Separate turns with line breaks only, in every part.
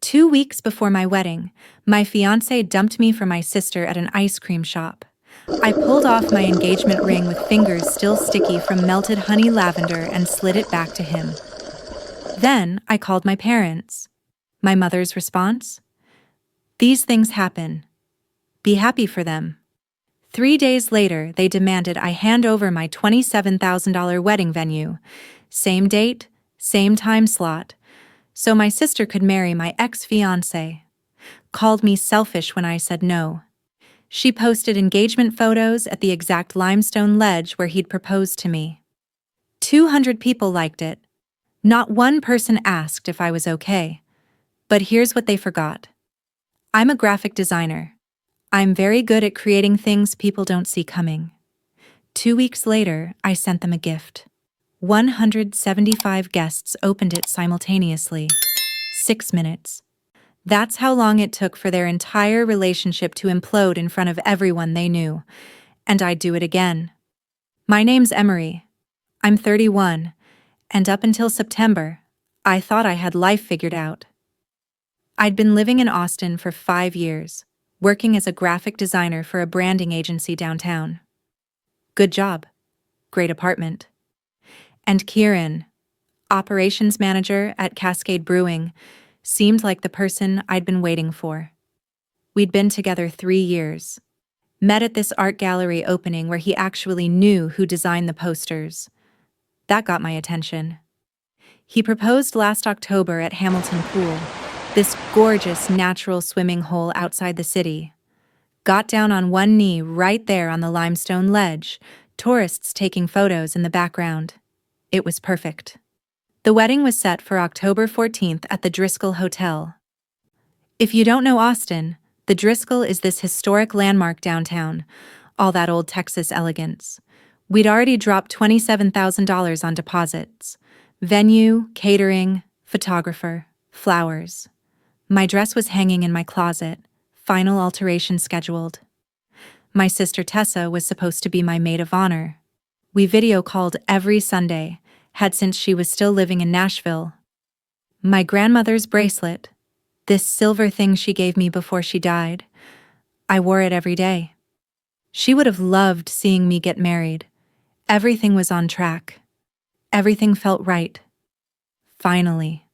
2 weeks before my wedding, my fiancé dumped me for my sister at an ice cream shop. I pulled off my engagement ring with fingers still sticky from melted honey lavender and slid it back to him. Then I called my parents. My mother's response? These things happen. Be happy for them. 3 days later, they demanded I hand over my $27,000 wedding venue. Same date, same time slot, so my sister could marry my ex-fiancé. Called me selfish when I said no. She posted engagement photos at the exact limestone ledge where he'd proposed to me. 200 people liked it. Not one person asked if I was okay. But here's what they forgot. I'm a graphic designer. I'm very good at creating things people don't see coming. 2 weeks later, I sent them a gift. 175 guests opened it simultaneously. 6 minutes. That's how long it took for their entire relationship to implode in front of everyone they knew. And I'd do it again. My name's Emery. I'm 31, and up until September, I thought I had life figured out. I'd been living in Austin for 5 years, working as a graphic designer for a branding agency downtown. Good job. Great apartment. And Kieran, operations manager at Cascade Brewing, seemed like the person I'd been waiting for. We'd been together 3 years. Met at this art gallery opening where he actually knew who designed the posters. That got my attention. He proposed last October at Hamilton Pool, this gorgeous natural swimming hole outside the city. Got down on one knee right there on the limestone ledge, tourists taking photos in the background. It was perfect. The wedding was set for October 14th at the Driscoll Hotel. If you don't know Austin, the Driscoll is this historic landmark downtown, all that old Texas elegance. We'd already dropped $27,000 on deposits. Venue, catering, photographer, flowers. My dress was hanging in my closet, final alteration scheduled. My sister Tessa was supposed to be my maid of honor. We video called every Sunday, had since she was still living in Nashville. My grandmother's bracelet, this silver thing she gave me before she died, I wore it every day. She would have loved seeing me get married. Everything was on track. Everything felt right. Finally.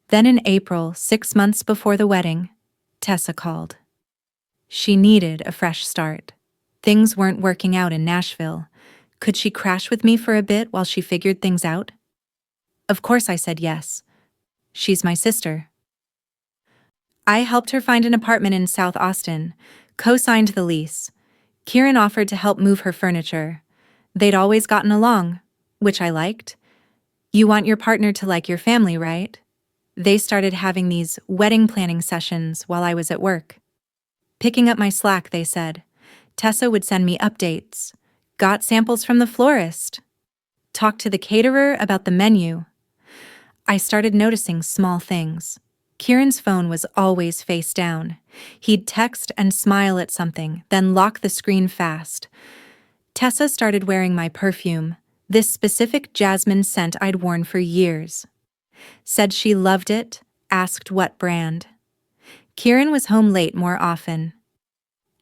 Then in April, 6 months before the wedding, Tessa called. She needed a fresh start. Things weren't working out in Nashville. Could she crash with me for a bit while she figured things out? Of course I said yes. She's my sister. I helped her find an apartment in South Austin, co-signed the lease. Kieran offered to help move her furniture. They'd always gotten along, which I liked. You want your partner to like your family, right? They started having these wedding planning sessions while I was at work. Picking up my slack, they said. Tessa would send me updates. Got samples from the florist. Talked to the caterer about the menu. I started noticing small things. Kieran's phone was always face down. He'd text and smile at something, then lock the screen fast. Tessa started wearing my perfume, this specific jasmine scent I'd worn for years. Said she loved it, asked what brand. Kieran was home late more often.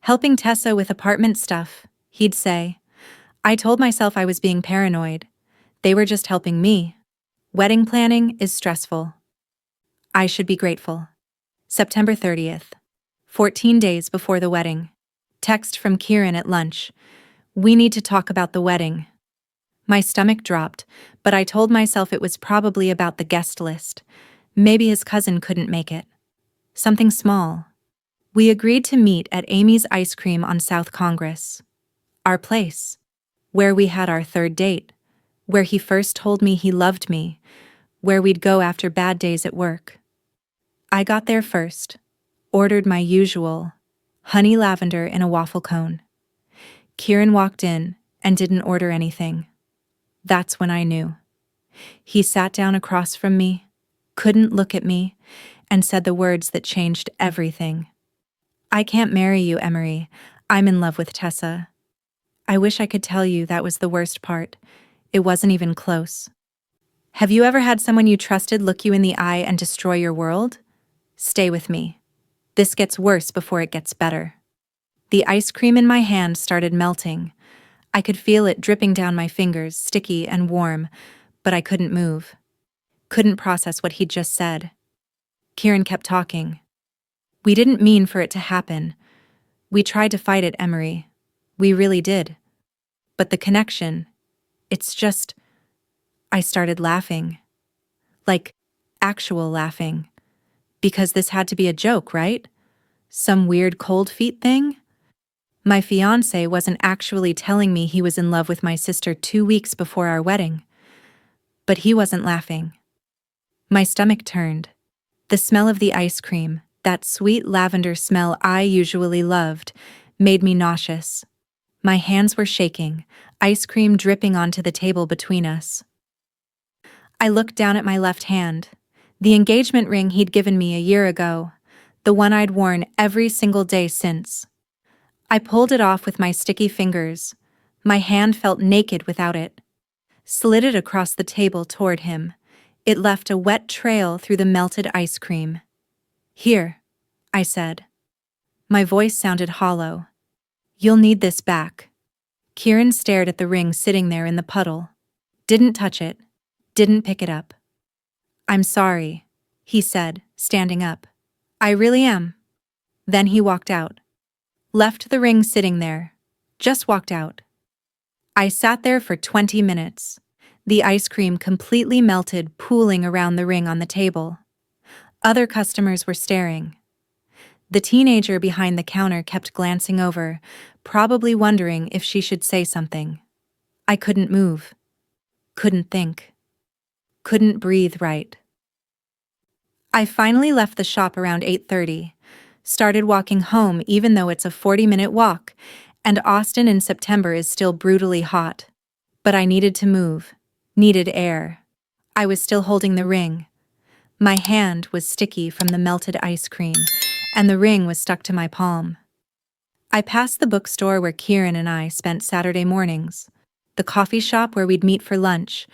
Helping Tessa with apartment stuff, he'd say. I told myself I was being paranoid. They were just helping me. Wedding planning is stressful. I should be grateful. September 30th. 14 days before the wedding. Text from Kieran at lunch. We need to talk about the wedding. My stomach dropped, but I told myself it was probably about the guest list. Maybe his cousin couldn't make it. Something small. We agreed to meet at Amy's Ice Cream on South Congress. Our place. Where we had our third date. Where he first told me he loved me. Where we'd go after bad days at work. I got there first. Ordered my usual honey lavender in a waffle cone. Kieran walked in and didn't order anything. That's when I knew. He sat down across from me, couldn't look at me, and said the words that changed everything. I can't marry you, Emery. I'm in love with Tessa. I wish I could tell you that was the worst part. It wasn't even close. Have you ever had someone you trusted look you in the eye and destroy your world? Stay with me. This gets worse before it gets better. The ice cream in my hand started melting. I could feel it dripping down my fingers, sticky and warm, but I couldn't move. Couldn't process what he'd just said. Kieran kept talking. We didn't mean for it to happen. We tried to fight it, Emery. We really did. But the connection, it's just... I started laughing. Like, actual laughing. Because this had to be a joke, right? Some weird cold feet thing? My fiancé wasn't actually telling me he was in love with my sister 2 weeks before our wedding. But he wasn't laughing. My stomach turned. The smell of the ice cream, that sweet lavender smell I usually loved, made me nauseous. My hands were shaking, ice cream dripping onto the table between us. I looked down at my left hand, the engagement ring he'd given me a year ago, the one I'd worn every single day since. I pulled it off with my sticky fingers. My hand felt naked without it. Slid it across the table toward him. It left a wet trail through the melted ice cream. Here, I said. My voice sounded hollow. You'll need this back. Kieran stared at the ring sitting there in the puddle. Didn't touch it. Didn't pick it up. I'm sorry, he said, standing up. I really am. Then he walked out. Left the ring sitting there. Just walked out. I sat there for 20 minutes. The ice cream completely melted, pooling around the ring on the table. Other customers were staring. The teenager behind the counter kept glancing over, probably wondering if she should say something. I couldn't move. Couldn't think. Couldn't breathe right. I finally left the shop around 8:30. Started walking home even though it's a 40-minute walk, and Austin in September is still brutally hot. But I needed to move. Needed air. I was still holding the ring. My hand was sticky from the melted ice cream, and the ring was stuck to my palm. I passed the bookstore where Kieran and I spent Saturday mornings, the coffee shop where we'd meet for lunch,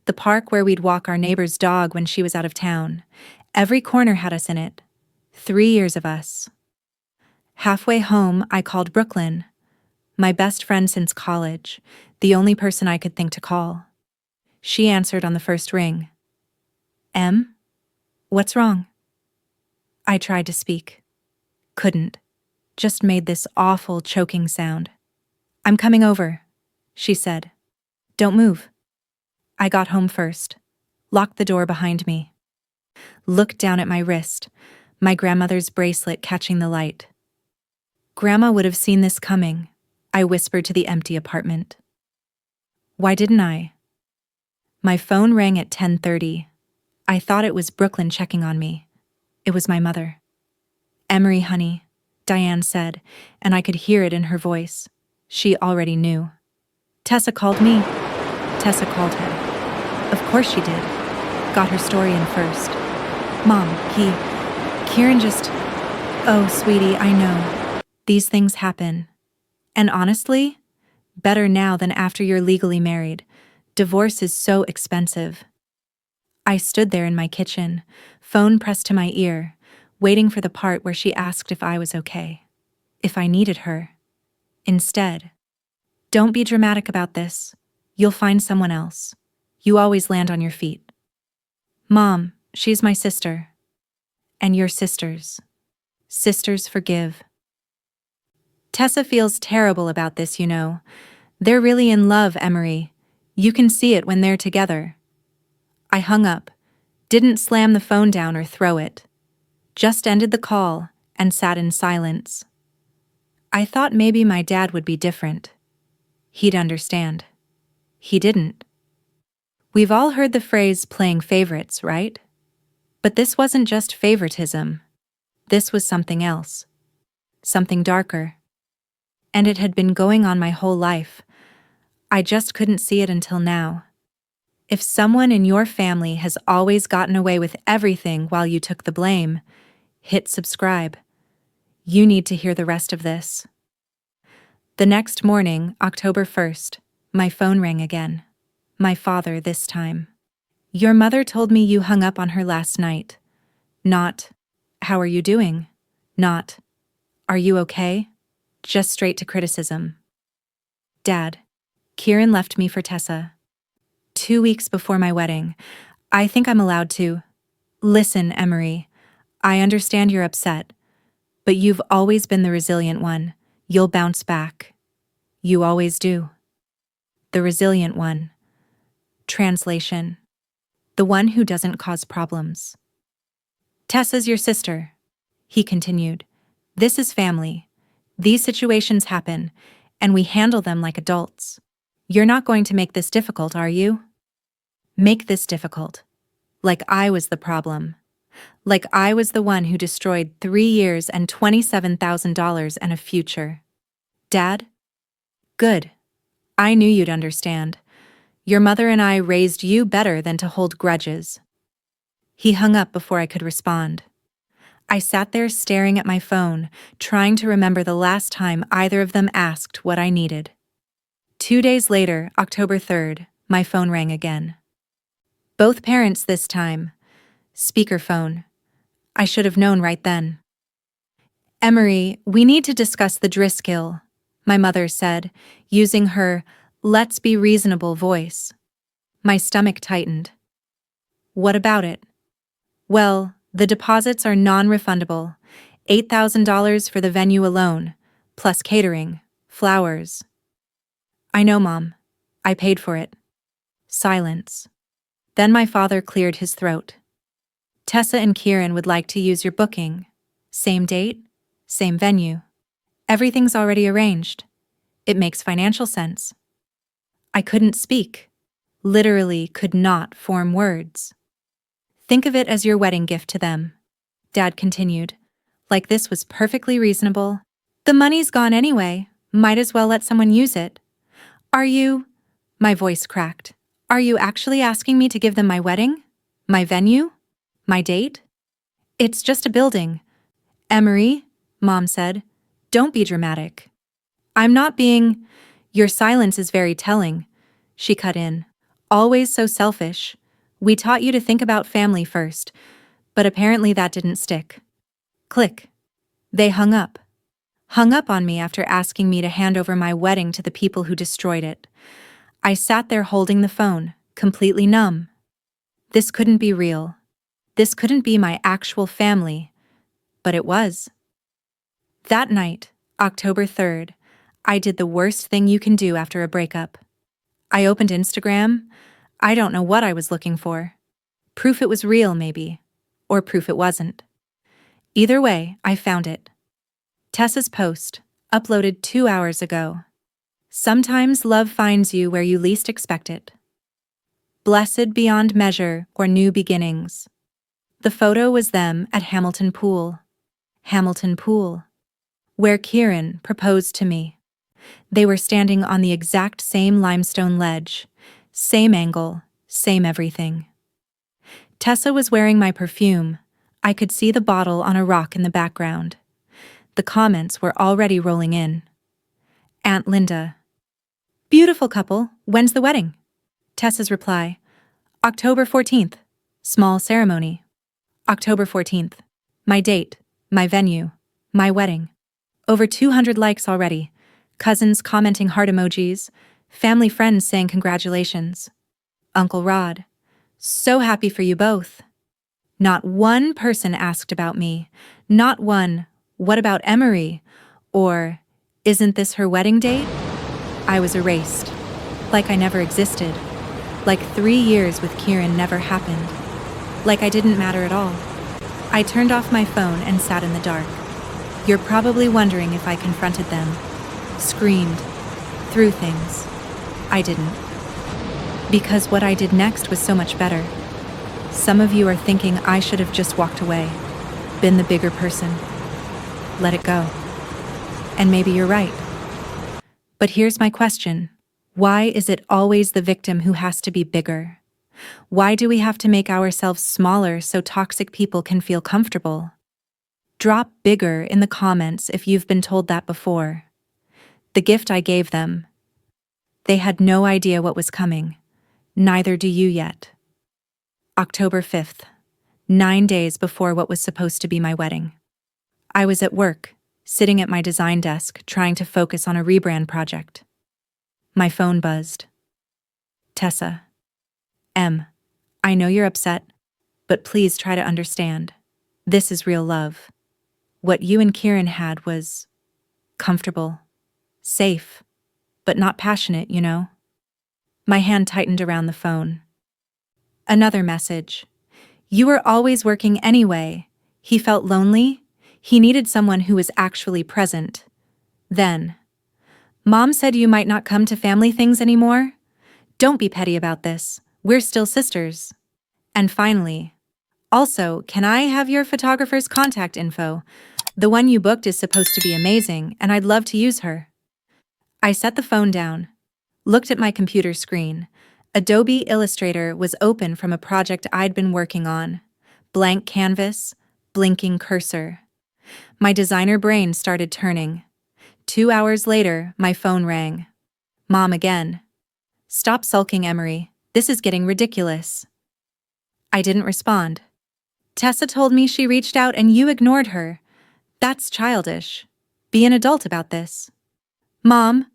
the park where we'd walk our neighbor's dog when she was out of town. Every corner had us in it. 3 years of us. Halfway home, I called Brooklyn, my best friend since college, the only person I could think to call. She answered on the first ring. Em? What's wrong? I tried to speak. Couldn't. Just made this awful choking sound. I'm coming over, she said. Don't move. I got home first. Locked the door behind me. Looked down at my wrist, my grandmother's bracelet catching the light. Grandma would have seen this coming, I whispered to the empty apartment. Why didn't I? My phone rang at 10:30. I thought it was Brooklyn checking on me. It was my mother. Emery, honey, Diane said, and I could hear it in her voice. She already knew. Tessa called me. Tessa called her. Of course she did. Got her story in first. Mom, Kieran just... Oh, sweetie, I know. These things happen. And honestly, better now than after you're legally married. Divorce is so expensive. I stood there in my kitchen, phone pressed to my ear, waiting for the part where she asked if I was okay. If I needed her. Instead, don't be dramatic about this. You'll find someone else. You always land on your feet. Mom, she's my sister. And your sisters. Sisters forgive. Tessa feels terrible about this, you know. They're really in love, Emery. You can see it when they're together. I hung up, didn't slam the phone down or throw it. Just ended the call and sat in silence. I thought maybe my dad would be different. He'd understand. He didn't. We've all heard the phrase playing favorites, right? But this wasn't just favoritism. This was something else. Something darker. And it had been going on my whole life. I just couldn't see it until now. If someone in your family has always gotten away with everything while you took the blame, hit subscribe. You need to hear the rest of this. The next morning, October 1st, my phone rang again. My father this time. Your mother told me you hung up on her last night. Not, How are you doing? Not, are you okay? Just straight to criticism. Dad, Kieran left me for Tessa. 2 weeks before my wedding. I think I'm allowed to. Listen, Emery, I understand you're upset, but you've always been the resilient one. You'll bounce back. You always do. The resilient one. Translation. The one who doesn't cause problems. Tessa's your sister, he continued. This is family. These situations happen, and we handle them like adults. You're not going to make this difficult, are you? Make this difficult. Like I was the problem. Like I was the one who destroyed 3 years and $27,000 and a future. Dad? Good. I knew you'd understand. Your mother and I raised you better than to hold grudges. He hung up before I could respond. I sat there staring at my phone, trying to remember the last time either of them asked what I needed. 2 days later, October 3rd, my phone rang again. Both parents this time. Speakerphone. I should have known right then. Emery, we need to discuss the Driscoll, my mother said, using her let's be reasonable voice. My stomach tightened. What about it? Well, the deposits are non-refundable. $8,000 for the venue alone, plus catering, flowers. I know, Mom. I paid for it. Silence. Then my father cleared his throat. Tessa and Kieran would like to use your booking. Same date, same venue. Everything's already arranged. It makes financial sense. I couldn't speak. Literally could not form words. Think of it as your wedding gift to them, Dad continued. Like this was perfectly reasonable. The money's gone anyway. Might as well let someone use it. Are you? My voice cracked. Are you actually asking me to give them my wedding? My venue? My date? It's just a building. Emery, Mom said, don't be dramatic. I'm not being. Your silence is very telling, she cut in. Always so selfish. We taught you to think about family first, but apparently that didn't stick. Click. They hung up. Hung up on me after asking me to hand over my wedding to the people who destroyed it. I sat there holding the phone, completely numb. This couldn't be real. This couldn't be my actual family, but it was. That night, October 3rd, I did the worst thing you can do after a breakup. I opened Instagram. I don't know what I was looking for. Proof it was real, maybe. Or proof it wasn't. Either way, I found it. Tessa's post, uploaded 2 hours ago. Sometimes love finds you where you least expect it. Blessed beyond measure or new beginnings. The photo was them at Hamilton Pool. Hamilton Pool. Where Kieran proposed to me. They were standing on the exact same limestone ledge. Same angle, same everything. Tessa was wearing my perfume. I could see the bottle on a rock in the background. The comments were already rolling in. Aunt Linda. Beautiful couple, when's the wedding? Tessa's reply. October 14th. Small ceremony. October 14th. My date, my venue, my wedding. Over 200 likes already. Cousins commenting heart emojis. Family friends saying congratulations. Uncle Rod. So happy for you both. Not one person asked about me. Not one, what about Emery? Or, isn't this her wedding date? I was erased. Like I never existed. Like 3 years with Kieran never happened. Like I didn't matter at all. I turned off my phone and sat in the dark. You're probably wondering if I confronted them. Screamed. Threw things. I didn't. Because what I did next was so much better. Some of you are thinking I should have just walked away. Been the bigger person. Let it go. And maybe you're right. But here's my question. Why is it always the victim who has to be bigger? Why do we have to make ourselves smaller so toxic people can feel comfortable? Drop bigger in the comments if you've been told that before. The gift I gave them. They had no idea what was coming. Neither do you yet. October 5th. 9 days before what was supposed to be my wedding. I was at work, sitting at my design desk, trying to focus on a rebrand project. My phone buzzed. Tessa. I know you're upset, but please try to understand. This is real love. What you and Kieran had was comfortable, safe, but not passionate, you know? My hand tightened around the phone. Another message. You were always working anyway. He felt lonely. He needed someone who was actually present. Then, Mom said you might not come to family things anymore. Don't be petty about this. We're still sisters. And finally, also, can I have your photographer's contact info? The one you booked is supposed to be amazing, and I'd love to use her. I set the phone down, looked at my computer screen. Adobe Illustrator was open from a project I'd been working on. Blank canvas, blinking cursor. My designer brain started turning. 2 hours later, my phone rang. Mom again. Stop sulking, Emery. This is getting ridiculous. I didn't respond. Tessa told me she reached out and you ignored her. That's childish. Be an adult about this. Mom,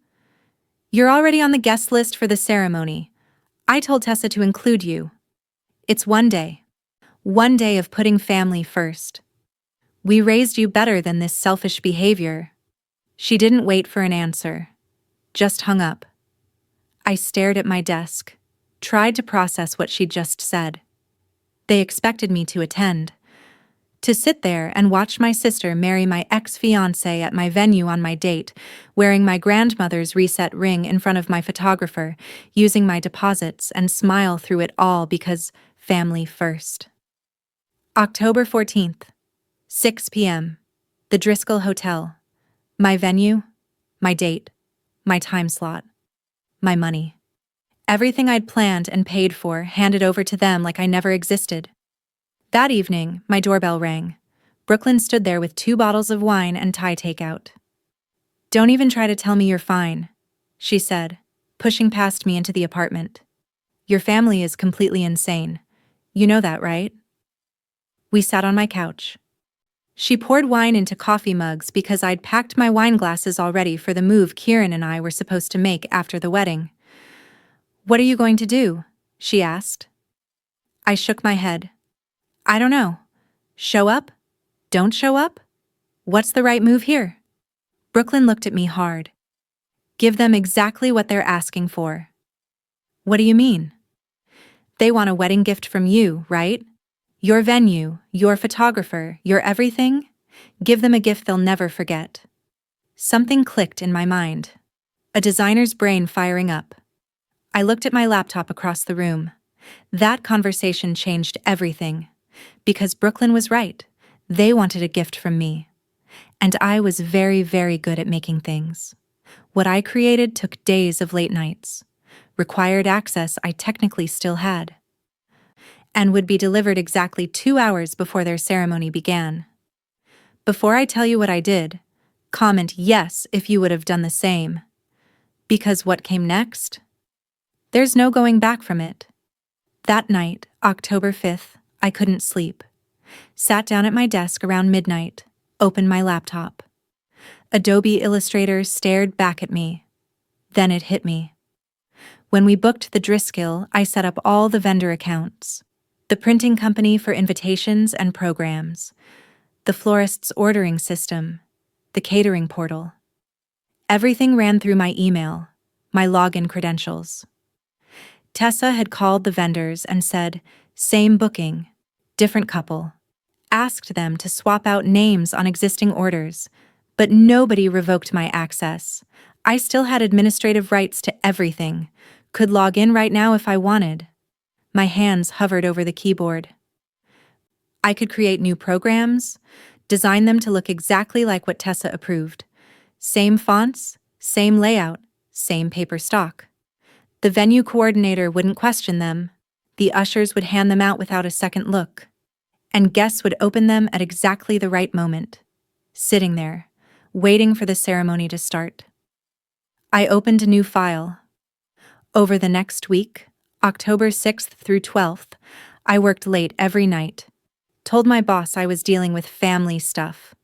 you're already on the guest list for the ceremony. I told Tessa to include you. It's one day. One day of putting family first. We raised you better than this selfish behavior. She didn't wait for an answer. Just hung up. I stared at my desk, tried to process what she'd just said. They expected me to attend. To sit there and watch my sister marry my ex-fiancé at my venue on my date, wearing my grandmother's reset ring in front of my photographer, using my deposits, and smile through it all because family first. October 14th, 6 p.m. The Driscoll Hotel. My venue, my date, my time slot, my money. Everything I'd planned and paid for handed over to them like I never existed. That evening, my doorbell rang. Brooklyn stood there with 2 bottles of wine and Thai takeout. Don't even try to tell me you're fine, she said, pushing past me into the apartment. Your family is completely insane. You know that, right? We sat on my couch. She poured wine into coffee mugs because I'd packed my wine glasses already for the move Kieran and I were supposed to make after the wedding. What are you going to do? She asked. I shook my head. I don't know. Show up? Don't show up? What's the right move here? Brooklyn looked at me hard. Give them exactly what they're asking for. What do you mean? They want a wedding gift from you, right? Your venue, your photographer, your everything? Give them a gift they'll never forget. Something clicked in my mind. A designer's brain firing up. I looked at my laptop across the room. That conversation changed everything. Because Brooklyn was right. They wanted a gift from me. And I was very, very good at making things. What I created took days of late nights. Required access I technically still had. And would be delivered exactly 2 hours before their ceremony began. Before I tell you what I did, comment yes if you would have done the same. Because what came next? There's no going back from it. That night, October 5th, I couldn't sleep. Sat down at my desk around midnight, opened my laptop. Adobe Illustrator stared back at me. Then it hit me. When we booked the Driscoll, I set up all the vendor accounts. The printing company for invitations and programs. The florist's ordering system. The catering portal. Everything ran through my email, my login credentials. Tessa had called the vendors and said, same booking, different couple. Asked them to swap out names on existing orders, but nobody revoked my access. I still had administrative rights to everything, could log in right now if I wanted. My hands hovered over the keyboard. I could create new programs, design them to look exactly like what Tessa approved. Same fonts, same layout, same paper stock. The venue coordinator wouldn't question them. The ushers would hand them out without a second look. And guests would open them at exactly the right moment. Sitting there, waiting for the ceremony to start. I opened a new file. Over the next week, October 6th through 12th, I worked late every night. Told my boss I was dealing with family stuff.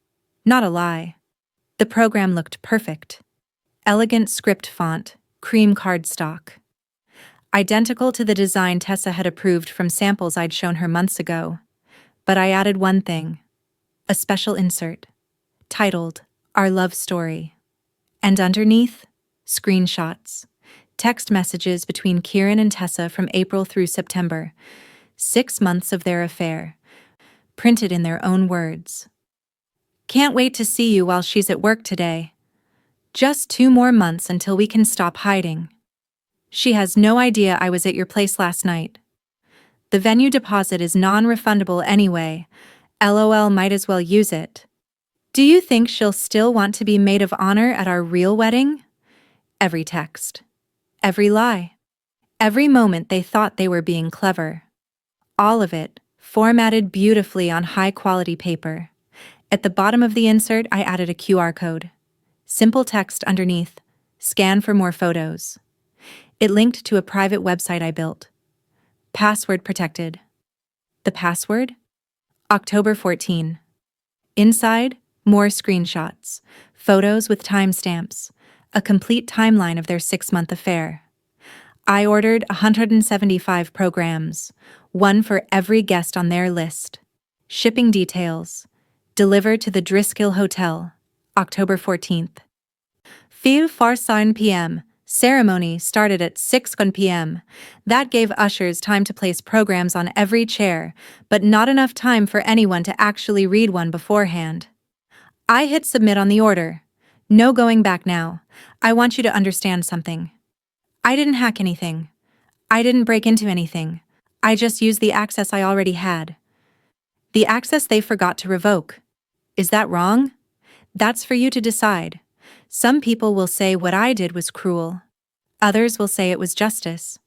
Not a lie. The program looked perfect. Elegant script font, cream cardstock. Identical to the design Tessa had approved from samples I'd shown her months ago. But I added one thing. A special insert. Titled, Our Love Story. And underneath, screenshots. Text messages between Kieran and Tessa from April through September. 6 months of their affair. Printed in their own words. Can't wait to see you while she's at work today. Just 2 more months until we can stop hiding. She has no idea I was at your place last night. The venue deposit is non-refundable anyway. LOL, might as well use it. Do you think she'll still want to be maid of honor at our real wedding? Every text. Every lie. Every moment they thought they were being clever. All of it, formatted beautifully on high-quality paper. At the bottom of the insert, I added a QR code. Simple text underneath, scan for more photos. It linked to a private website I built. Password protected. The password? October 14. Inside, more screenshots, photos with timestamps, a complete timeline of their 6-month affair. I ordered 175 programs, one for every guest on their list. Shipping details. Delivered to the Driskill Hotel, October 14th. 5:09 p.m. Ceremony started at 6:00 p.m. That gave ushers time to place programs on every chair, but not enough time for anyone to actually read one beforehand. I hit submit on the order. No going back now. I want you to understand something. I didn't hack anything. I didn't break into anything. I just used the access I already had. The access they forgot to revoke. Is that wrong? That's for you to decide. Some people will say what I did was cruel. Others will say it was justice.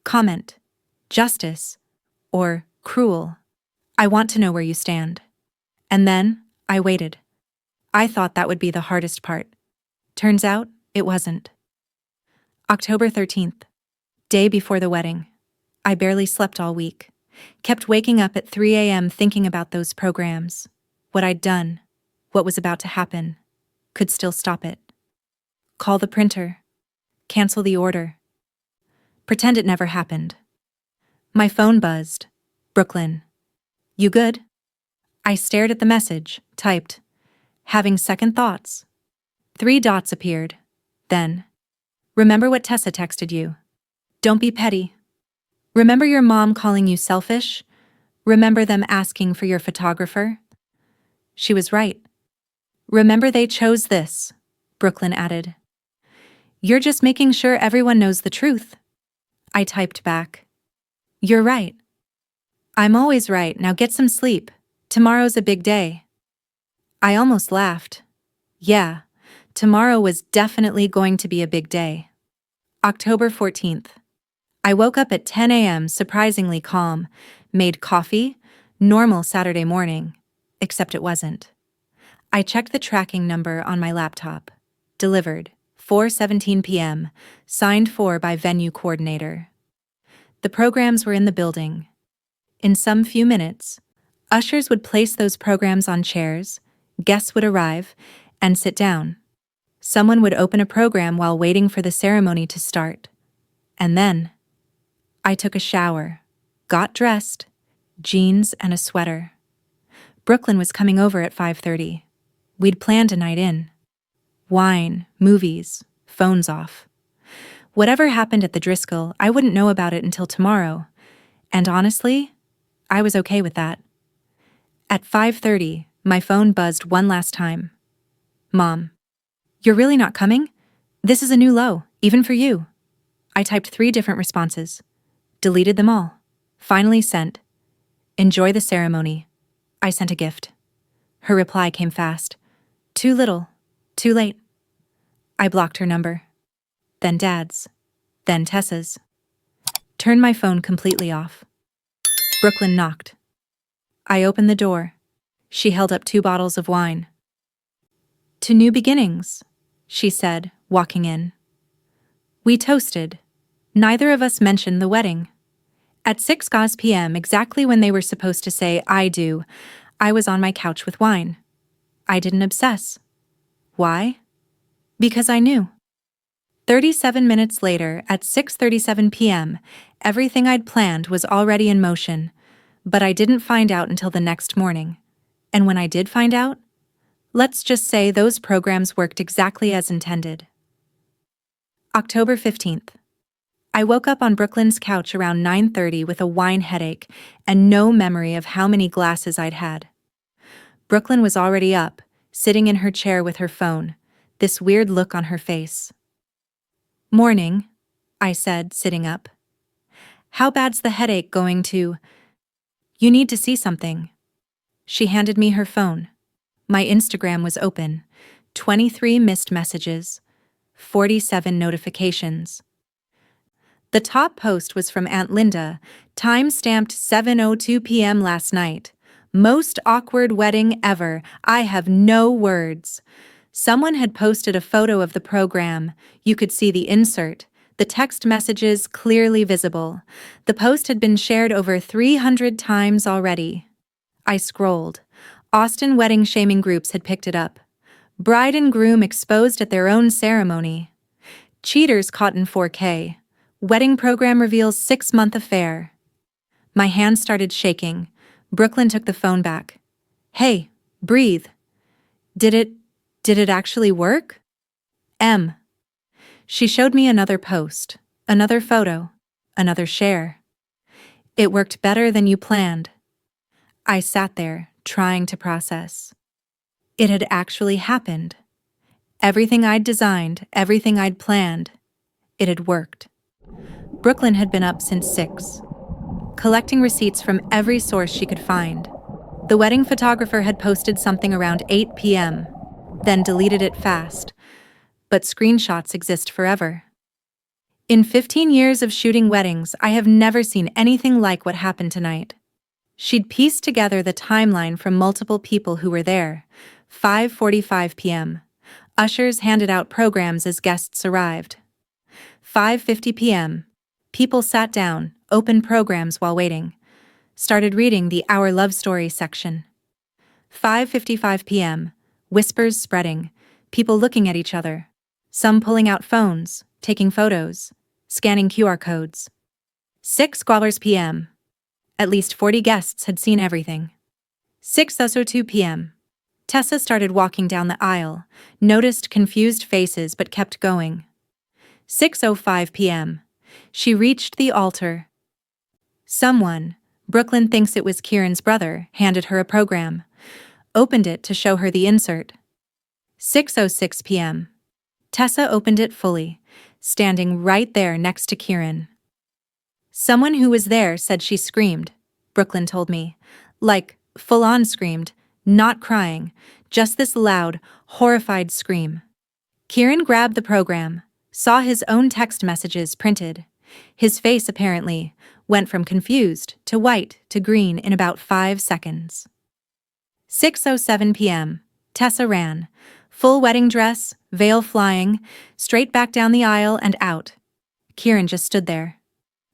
Comment. Justice. Or cruel. I want to know where you stand. And then, I waited. I thought that would be the hardest part. Turns out, it wasn't. October 13th. Day before the wedding. I barely slept all week. Kept waking up at 3 a.m. thinking about those programs. What I'd done. What was about to happen. Could still stop it. Call the printer. Cancel the order. Pretend it never happened. My phone buzzed. Brooklyn. You good? I stared at the message, typed. Having second thoughts. 3 dots appeared. Then. Remember what Tessa texted you. Don't be petty. Remember your mom calling you selfish? Remember them asking for your photographer? She was right. Remember they chose this, Brooklyn added. You're just making sure everyone knows the truth. I typed back. You're right. I'm always right, now get some sleep. Tomorrow's a big day. I almost laughed. Yeah, tomorrow was definitely going to be a big day. October 14th. I woke up at 10 a.m. surprisingly calm, made coffee, normal Saturday morning, except it wasn't. I checked the tracking number on my laptop. Delivered, 4:17 p.m., signed for by venue coordinator. The programs were in the building. In some few minutes, ushers would place those programs on chairs, guests would arrive, and sit down. Someone would open a program while waiting for the ceremony to start. And then, I took a shower, got dressed, jeans and a sweater. Brooklyn was coming over at 5:30. We'd planned a night in. Wine, movies, phones off. Whatever happened at the Driskill, I wouldn't know about it until tomorrow. And honestly, I was okay with that. At 5:30, my phone buzzed one last time. Mom. You're really not coming? This is a new low, even for you. I typed 3 different responses. Deleted them all. Finally sent. Enjoy the ceremony. I sent a gift. Her reply came fast. Too little. Too late. I blocked her number. Then Dad's. Then Tessa's. Turned my phone completely off. Brooklyn knocked. I opened the door. She held up 2 bottles of wine. To new beginnings, she said, walking in. We toasted. Neither of us mentioned the wedding. At 6 p.m., exactly when they were supposed to say, "I do," I was on my couch with wine. I didn't obsess. Why? Because I knew. 37 minutes later, at 6:37 p.m., everything I'd planned was already in motion, but I didn't find out until the next morning. And when I did find out, let's just say those programs worked exactly as intended. October 15th. I woke up on Brooklyn's couch around 9:30 with a wine headache and no memory of how many glasses I'd had. Brooklyn was already up, sitting in her chair with her phone, this weird look on her face. "Morning," I said, sitting up. "How bad's the headache going to?" "You need to see something." She handed me her phone. My Instagram was open. 23 missed messages. 47 notifications. The top post was from Aunt Linda, time-stamped 7:02 p.m. last night. "Most awkward wedding ever. I have no words." Someone had posted a photo of the program. You could see the insert, the text messages clearly visible. The post had been shared over 300 times already. I scrolled. Austin wedding shaming groups had picked it up. Bride and groom exposed at their own ceremony. Cheaters caught in 4K. Wedding program reveals 6-month affair. My hand started shaking. Brooklyn took the phone back. "Hey, breathe. Did it actually work?" She showed me another post, another photo, another share. "It worked better than you planned." I sat there, trying to process. It had actually happened. Everything I'd designed, everything I'd planned, it had worked. Brooklyn had been up since 6, collecting receipts from every source she could find. The wedding photographer had posted something around 8 p.m., then deleted it fast. But screenshots exist forever. In 15 years of shooting weddings, I have never seen anything like what happened tonight. She'd pieced together the timeline from multiple people who were there. 5:45 p.m. Ushers handed out programs as guests arrived. 5:50 p.m. People sat down, opened programs while waiting. Started reading the Our Love Story section. 5:55 p.m. Whispers spreading, people looking at each other. Some pulling out phones, taking photos, scanning QR codes. 6 p.m. At least 40 guests had seen everything. 6:02 p.m. Tessa started walking down the aisle, noticed confused faces but kept going. 6:05 p.m. She reached the altar. Someone, Brooklyn thinks it was Kieran's brother, handed her a program, opened it to show her the insert. 6:06 p.m. Tessa opened it fully, standing right there next to Kieran. Someone who was there said she screamed, Brooklyn told me. Like, full-on screamed, not crying, just this loud, horrified scream. Kieran grabbed the program, saw his own text messages printed. His face, apparently, went from confused to white to green in about 5 seconds. 6:07 p.m. Tessa ran, full wedding dress, veil flying, straight back down the aisle and out. Kieran just stood there,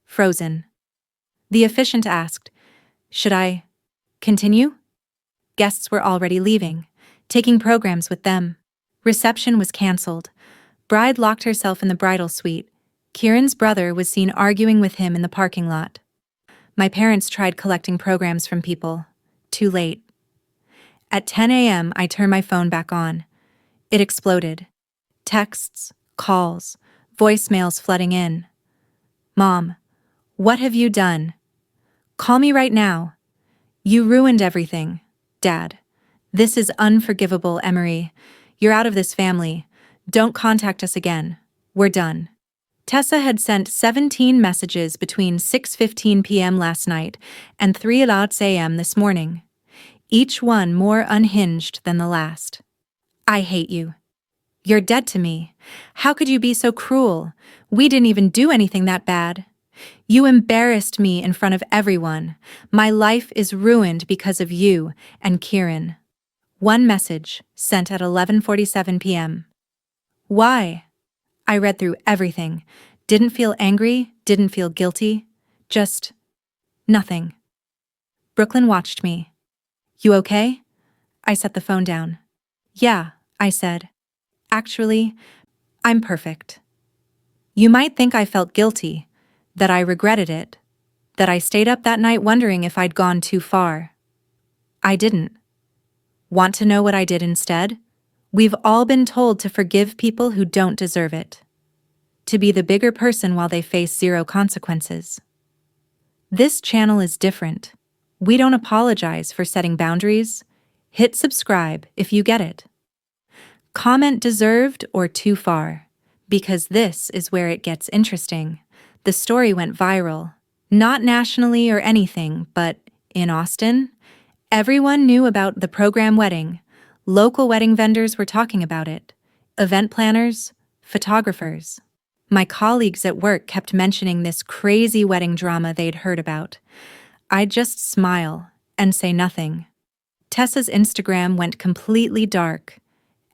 frozen. The officiant asked, "Should I continue?" Guests were already leaving, taking programs with them. Reception was cancelled. Bride locked herself in the bridal suite. Kieran's brother was seen arguing with him in the parking lot. My parents tried collecting programs from people. Too late. At 10 a.m., I turned my phone back on. It exploded. Texts, calls, voicemails flooding in. "Mom, what have you done? Call me right now. You ruined everything. Dad, this is unforgivable, Emery. You're out of this family. Don't contact us again. We're done." Tessa had sent 17 messages between 6:15 p.m. last night and 3 a.m. this morning, each one more unhinged than the last. "I hate you. You're dead to me. How could you be so cruel? We didn't even do anything that bad. You embarrassed me in front of everyone. My life is ruined because of you and Kieran." One message, sent at 11:47 p.m. "Why?" I read through everything. Didn't feel angry, didn't feel guilty. Just, Nothing. Brooklyn watched me. You okay? I set the phone down. Yeah, I said. Actually, I'm perfect. You might think I felt guilty, that I regretted it, that I stayed up that night wondering if I'd gone too far. I didn't. Want to know what I did instead? We've all been told to forgive people who don't deserve it. To be the bigger person while they face zero consequences. This channel is different. We don't apologize for setting boundaries. Hit subscribe if you get it. Comment deserved or too far, because this is where it gets interesting. The story went viral, not nationally or anything, but in Austin, everyone knew about the program wedding. Local wedding vendors were talking about it. Event planners, photographers. My colleagues at work kept mentioning this crazy wedding drama they'd heard about. I'd just smile and say nothing. Tessa's Instagram went completely dark.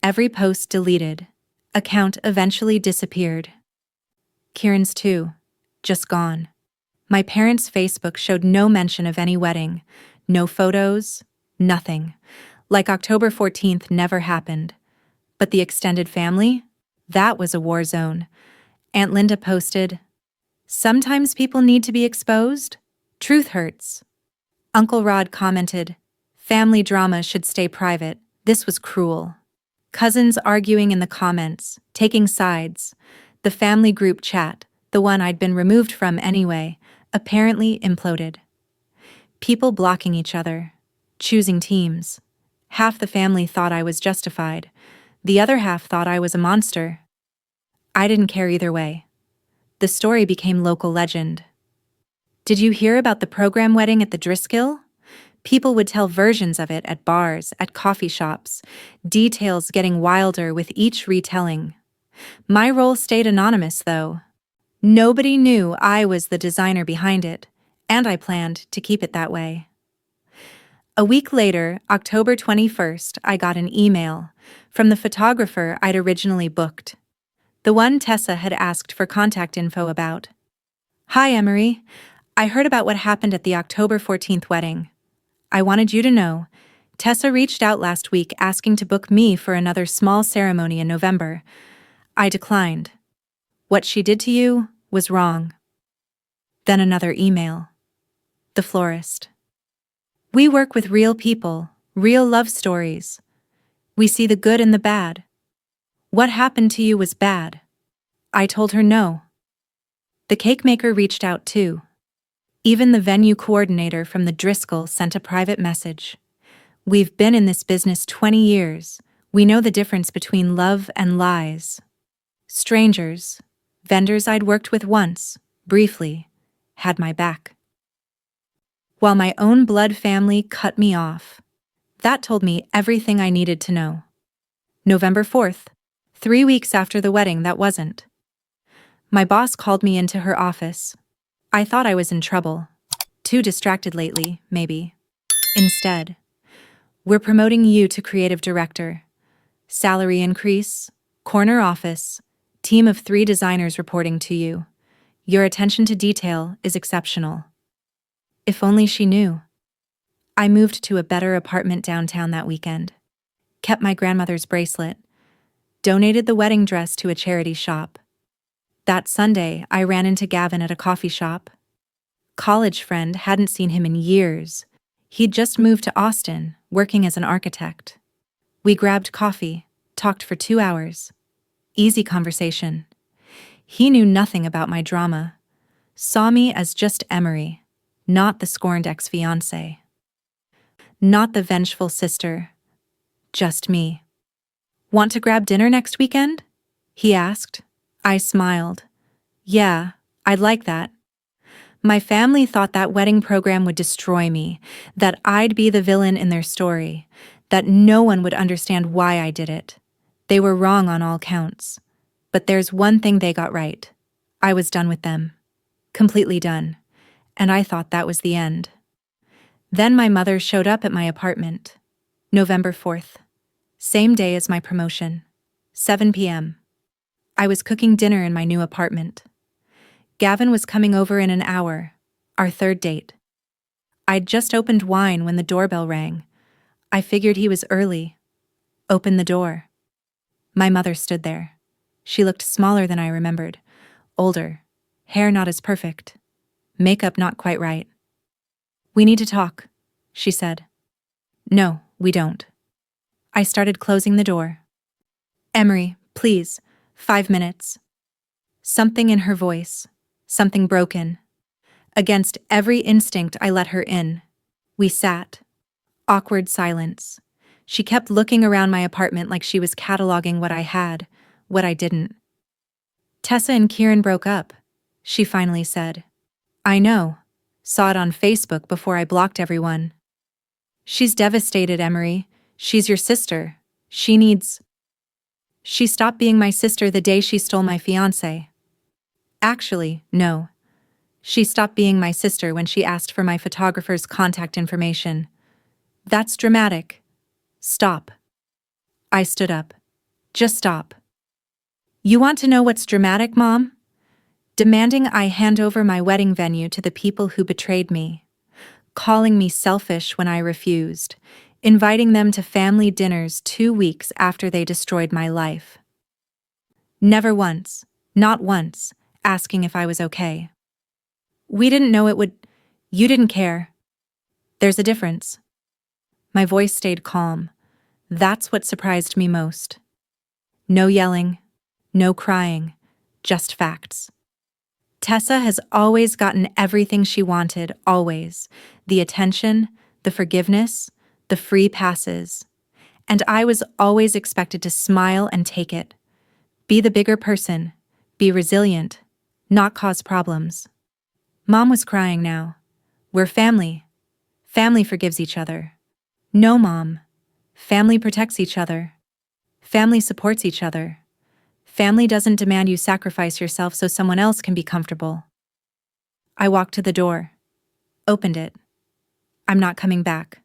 Every post deleted. Account eventually disappeared. Kieran's too. Just gone. My parents' Facebook showed no mention of any wedding. No photos. Nothing. Like October 14th never happened. But the extended family? That was a war zone. Aunt Linda posted, "Sometimes people need to be exposed. Truth hurts." Uncle Rod commented, "Family drama should stay private. This was cruel." Cousins arguing in the comments, taking sides. The family group chat, the one I'd been removed from anyway, apparently imploded. People blocking each other, choosing teams. Half the family thought I was justified. The other half thought I was a monster. I didn't care either way. The story became local legend. Did you hear about the program wedding at the Driscoll? People would tell versions of it at bars, at coffee shops, details getting wilder with each retelling. My role stayed anonymous, though. Nobody knew I was the designer behind it, and I planned to keep it that way. A week later, October 21st, I got an email from the photographer I'd originally booked. The one Tessa had asked for contact info about. "Hi, Emery. I heard about what happened at the October 14th wedding. I wanted you to know, Tessa reached out last week asking to book me for another small ceremony in November. I declined. What she did to you was wrong." Then another email. The florist. "We work with real people, real love stories. We see the good and the bad. What happened to you was bad." I told her no. The cake maker reached out too. Even the venue coordinator from the Driscoll sent a private message. "We've been in this business 20 years. We know the difference between love and lies." Strangers, vendors I'd worked with once, briefly, had my back. While my own blood family cut me off. That told me everything I needed to know. November 4th, 3 weeks after the wedding that wasn't. My boss called me into her office. I thought I was in trouble. Too distracted lately, maybe. Instead, "We're promoting you to creative director. Salary increase, corner office, team of 3 designers reporting to you. Your attention to detail is exceptional." If only she knew. I moved to a better apartment downtown that weekend. Kept my grandmother's bracelet. Donated the wedding dress to a charity shop. That Sunday, I ran into Gavin at a coffee shop. College friend, hadn't seen him in years. He'd just moved to Austin, working as an architect. We grabbed coffee, talked for 2 hours. Easy conversation. He knew nothing about my drama. Saw me as just Emery, not the scorned ex-fiancé. Not the vengeful sister. Just me. "Want to grab dinner next weekend?" he asked. I smiled. "Yeah, I'd like that." My family thought that wedding program would destroy me, that I'd be the villain in their story, that no one would understand why I did it. They were wrong on all counts. But there's one thing they got right. I was done with them. Completely done. And I thought that was the end. Then my mother showed up at my apartment. November 4th. Same day as my promotion. 7 p.m. I was cooking dinner in my new apartment. Gavin was coming over in an hour, our third date. I'd just opened wine when the doorbell rang. I figured he was early. Opened the door. My mother stood there. She looked smaller than I remembered. Older. Hair not as perfect. Makeup not quite right. "We need to talk," she said. "No, we don't." I started closing the door. "Emery, please, 5 minutes." Something in her voice. Something broken. Against every instinct, I let her in. We sat. Awkward silence. She kept looking around my apartment like she was cataloging what I had, what I didn't. "Tessa and Kieran broke up," she finally said. "I know. Saw it on Facebook before I blocked everyone." "She's devastated, Emery. She's your sister. She stopped being my sister the day she stole my fiancé." "Actually, no. She stopped being my sister when she asked for my photographer's contact information." "That's dramatic. Stop." I stood up. "Just stop." "You want to know what's dramatic, Mom?" Demanding I hand over my wedding venue to the people who betrayed me. Calling me selfish when I refused. Inviting them to family dinners 2 weeks after they destroyed my life. Never once, not once, asking if I was okay. "We didn't know it would. You didn't care. There's a difference." My voice stayed calm. That's what surprised me most. No yelling, no crying, just facts. Tessa has always gotten everything she wanted, always. The attention, the forgiveness, the free passes. And I was always expected to smile and take it. Be the bigger person, be resilient, not cause problems. Mom was crying now. We're family. Family forgives each other. No, Mom. Family protects each other. Family supports each other. Family doesn't demand you sacrifice yourself so someone else can be comfortable. I walked to the door. Opened it. I'm not coming back.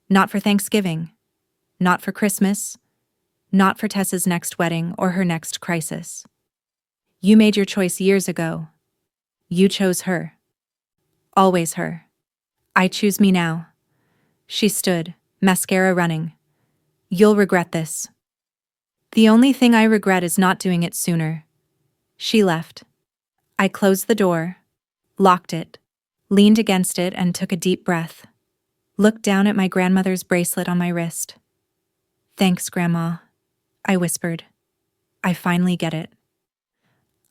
Not for Thanksgiving. Not for Christmas. Not for Tessa's next wedding or her next crisis. You made your choice years ago. You chose her. Always her. I choose me now. She stood, mascara running. You'll regret this. The only thing I regret is not doing it sooner. She left. I closed the door, locked it, leaned against it and took a deep breath. Looked down at my grandmother's bracelet on my wrist. Thanks, Grandma, I whispered. I finally get it.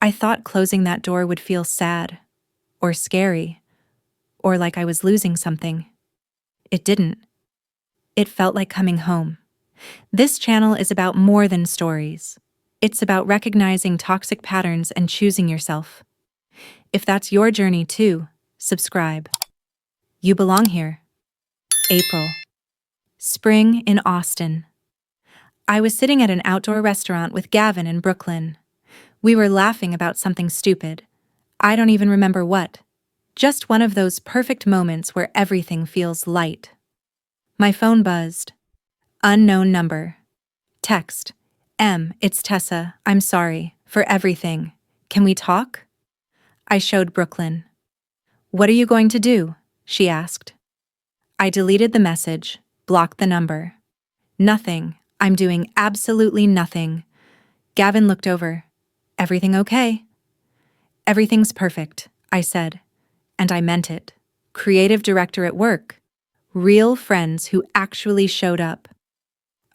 I thought closing that door would feel sad, or scary, or like I was losing something. It didn't. It felt like coming home. This channel is about more than stories. It's about recognizing toxic patterns and choosing yourself. If that's your journey too, subscribe. You belong here. April. Spring in Austin. I was sitting at an outdoor restaurant with Gavin in Brooklyn. We were laughing about something stupid. I don't even remember what. Just one of those perfect moments where everything feels light. My phone buzzed. Unknown number. Text. It's Tessa. I'm sorry for everything. Can we talk? I showed Brooklyn. What are you going to do? She asked. I deleted the message, blocked the number. Nothing. I'm doing absolutely nothing. Gavin looked over. Everything okay? Everything's perfect, I said. And I meant it. Creative director at work. Real friends who actually showed up.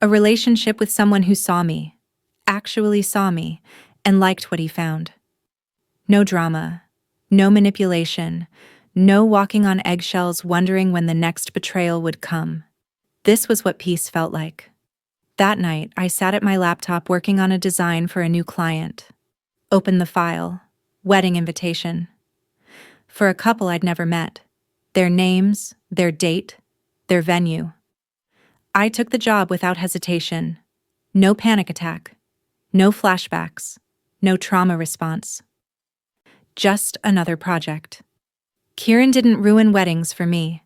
A relationship with someone who saw me, actually saw me, and liked what he found. No drama, no manipulation, no walking on eggshells wondering when the next betrayal would come. This was what peace felt like. That night, I sat at my laptop working on a design for a new client. Opened the file. Wedding invitation. For a couple I'd never met. Their names, their date, their venue. I took the job without hesitation. No panic attack. No flashbacks. No trauma response. Just another project. Kieran didn't ruin weddings for me.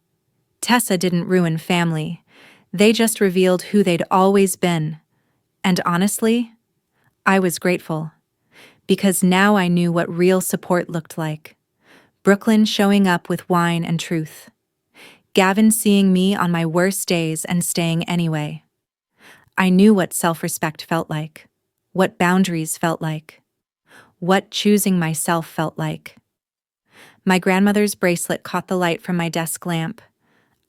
Tessa didn't ruin family. They just revealed who they'd always been. And honestly, I was grateful. Because now I knew what real support looked like. Brooklyn showing up with wine and truth. Gavin seeing me on my worst days and staying anyway. I knew what self-respect felt like, what boundaries felt like, what choosing myself felt like. My grandmother's bracelet caught the light from my desk lamp.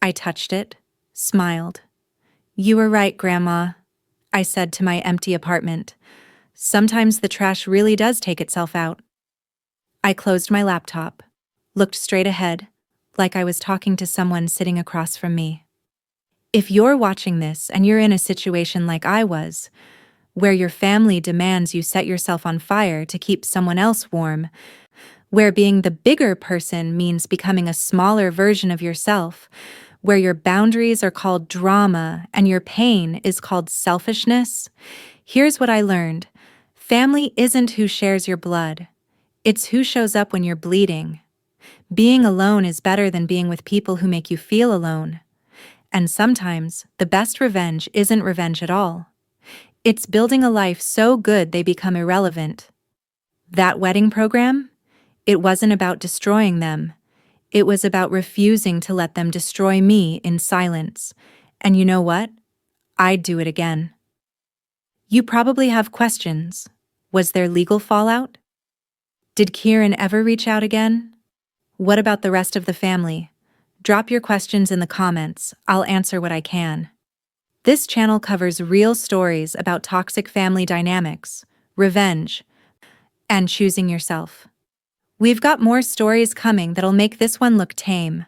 I touched it, smiled. "You were right, Grandma," I said to my empty apartment. "Sometimes the trash really does take itself out." I closed my laptop, looked straight ahead, like I was talking to someone sitting across from me. If you're watching this and you're in a situation like I was, where your family demands you set yourself on fire to keep someone else warm, where being the bigger person means becoming a smaller version of yourself, where your boundaries are called drama and your pain is called selfishness, here's what I learned. Family isn't who shares your blood. It's who shows up when you're bleeding. Being alone is better than being with people who make you feel alone. And sometimes, the best revenge isn't revenge at all. It's building a life so good they become irrelevant. That wedding program? It wasn't about destroying them. It was about refusing to let them destroy me in silence. And you know what? I'd do it again. You probably have questions. Was there legal fallout? Did Kieran ever reach out again? What about the rest of the family? Drop your questions in the comments. I'll answer what I can. This channel covers real stories about toxic family dynamics, revenge, and choosing yourself. We've got more stories coming that'll make this one look tame.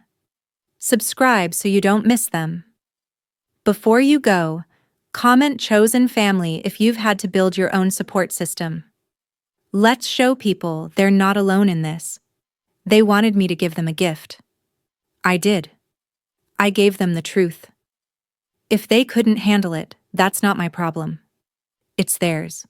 Subscribe so you don't miss them. Before you go, comment chosen family if you've had to build your own support system. Let's show people they're not alone in this. They wanted me to give them a gift. I did. I gave them the truth. If they couldn't handle it, that's not my problem. It's theirs.